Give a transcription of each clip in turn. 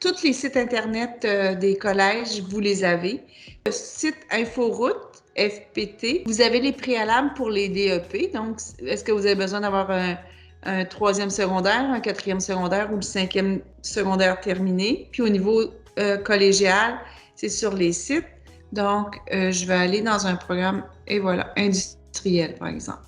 tous les sites Internet des collèges, vous les avez. Le site Inforoute, FPT, vous avez les préalables pour les DEP. Donc, est-ce que vous avez besoin d'avoir un troisième secondaire, un quatrième secondaire ou le cinquième secondaire terminé? Puis au niveau collégial, c'est sur les sites. Donc, je vais aller dans un programme, et voilà, industriel, par exemple.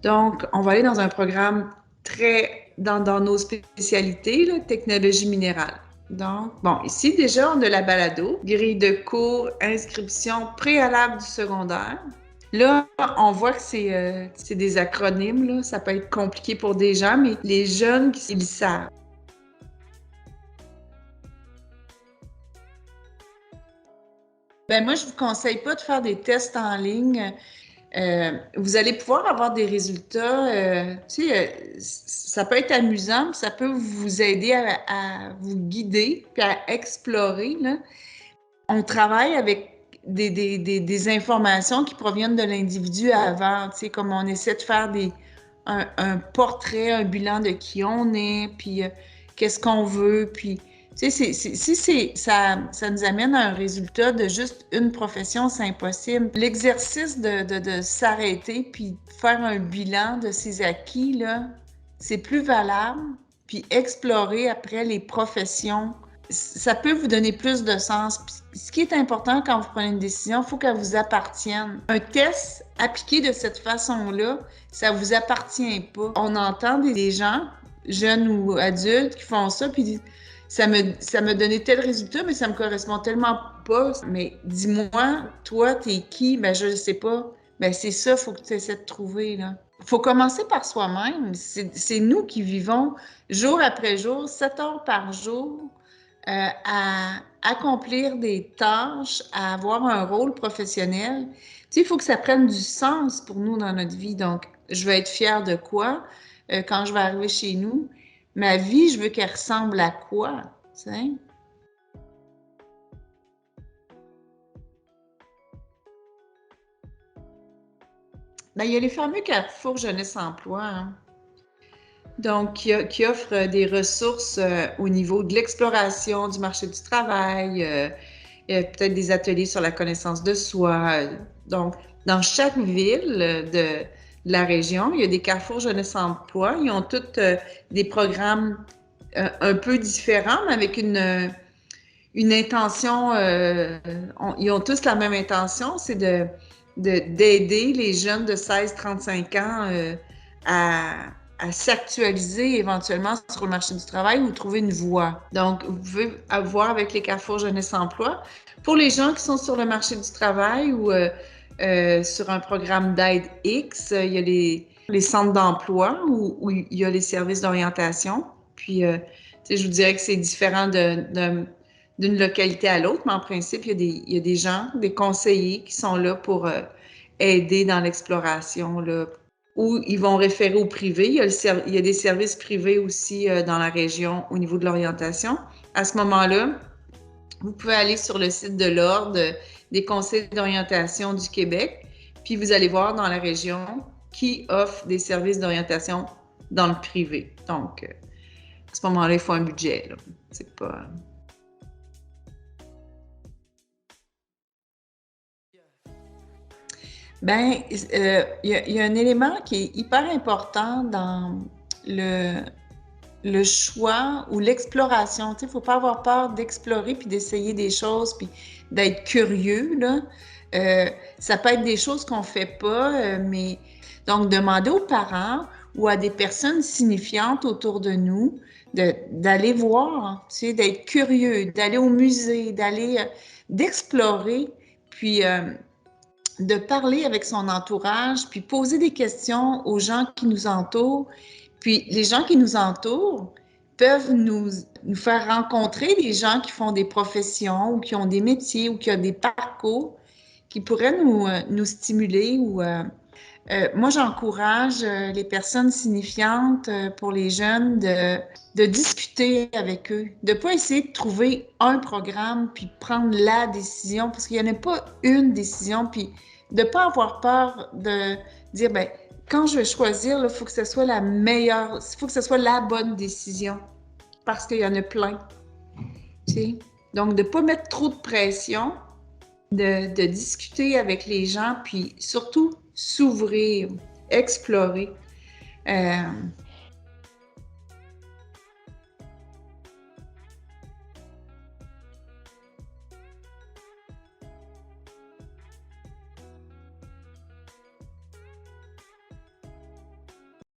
Donc, on va aller dans un programme très dans nos spécialités, là, technologie minérale. Donc, bon, ici, déjà, on a la balado, grille de cours, inscription préalable du secondaire. Là, on voit que c'est des acronymes, là. Ça peut être compliqué pour des gens, mais les jeunes, ils le savent. Ben moi, je vous conseille pas de faire des tests en ligne. Vous allez pouvoir avoir des résultats. Ça peut être amusant, ça peut vous aider à vous guider puis à explorer, là. On travaille avec des informations qui proviennent de l'individu avant, tu sais, comme on essaie de faire un portrait, un bilan de qui on est, puis qu'est-ce qu'on veut, puis tu sais, ça nous amène à un résultat de juste une profession, c'est impossible. L'exercice de s'arrêter puis faire un bilan de ses acquis, là, c'est plus valable, puis explorer après les professions, ça peut vous donner plus de sens. Puis, ce qui est important quand vous prenez une décision, il faut qu'elle vous appartienne. Un test appliqué de cette façon-là, ça vous appartient pas. On entend des gens, jeunes ou adultes, qui font ça, puis ça me donnait tel résultat, mais ça me correspond tellement pas. Mais dis-moi, toi, t'es qui? Ben, je ne sais pas. Ben, c'est ça, il faut que tu essaies de trouver, là. Il faut commencer par soi-même. C'est nous qui vivons jour après jour, 7 heures par jour, à accomplir des tâches, à avoir un rôle professionnel. Tu sais, il faut que ça prenne du sens pour nous dans notre vie. Donc, je vais être fière de quoi quand je vais arriver chez nous? Ma vie, je veux qu'elle ressemble à quoi? Tu sais? Ben, il y a les fameux Carrefour Jeunesse Emploi, hein. Donc, qui offre des ressources au niveau de l'exploration du marché du travail, peut-être des ateliers sur la connaissance de soi. Donc, dans chaque ville de la région, il y a des Carrefour Jeunesse Emploi. Ils ont tous des programmes un peu différents, mais avec une intention. Ils ont tous la même intention, c'est d'aider les jeunes de 16-35 ans à s'actualiser éventuellement sur le marché du travail ou trouver une voie. Donc, vous pouvez avoir avec les Carrefour Jeunesse Emploi. Pour les gens qui sont sur le marché du travail ou sur un programme d'aide X, il y a les centres d'emploi où il y a les services d'orientation. Puis, je vous dirais que c'est différent d'une localité à l'autre, mais en principe, il y a des gens, des conseillers qui sont là pour aider dans l'exploration, là, ou ils vont référer au privé. Il y a des services privés aussi dans la région au niveau de l'orientation. À ce moment-là, vous pouvez aller sur le site de l'Ordre des conseils d'orientation du Québec, puis vous allez voir dans la région qui offre des services d'orientation dans le privé. Donc, à ce moment-là, il faut un budget, là. C'est pas... Ben, il y a un élément qui est hyper important dans le choix ou l'exploration. Tu sais, il ne faut pas avoir peur d'explorer puis d'essayer des choses puis d'être curieux, là. Ça peut être des choses qu'on ne fait pas, mais donc demander aux parents ou à des personnes signifiantes autour de nous d'aller voir, tu sais, d'être curieux, d'aller au musée, d'explorer, puis de parler avec son entourage, puis poser des questions aux gens qui nous entourent. Puis les gens qui nous entourent peuvent nous faire rencontrer des gens qui font des professions ou qui ont des métiers ou qui ont des parcours qui pourraient nous stimuler. Moi, j'encourage les personnes signifiantes pour les jeunes de discuter avec eux, de ne pas essayer de trouver un programme puis prendre la décision, parce qu'il n'y en a pas une décision, puis de ne pas avoir peur de dire, ben quand je vais choisir, il faut que ce soit la meilleure, il faut que ce soit la bonne décision, parce qu'il y en a plein. tu sais. Donc, de ne pas mettre trop de pression, de discuter avec les gens, puis surtout s'ouvrir, explorer.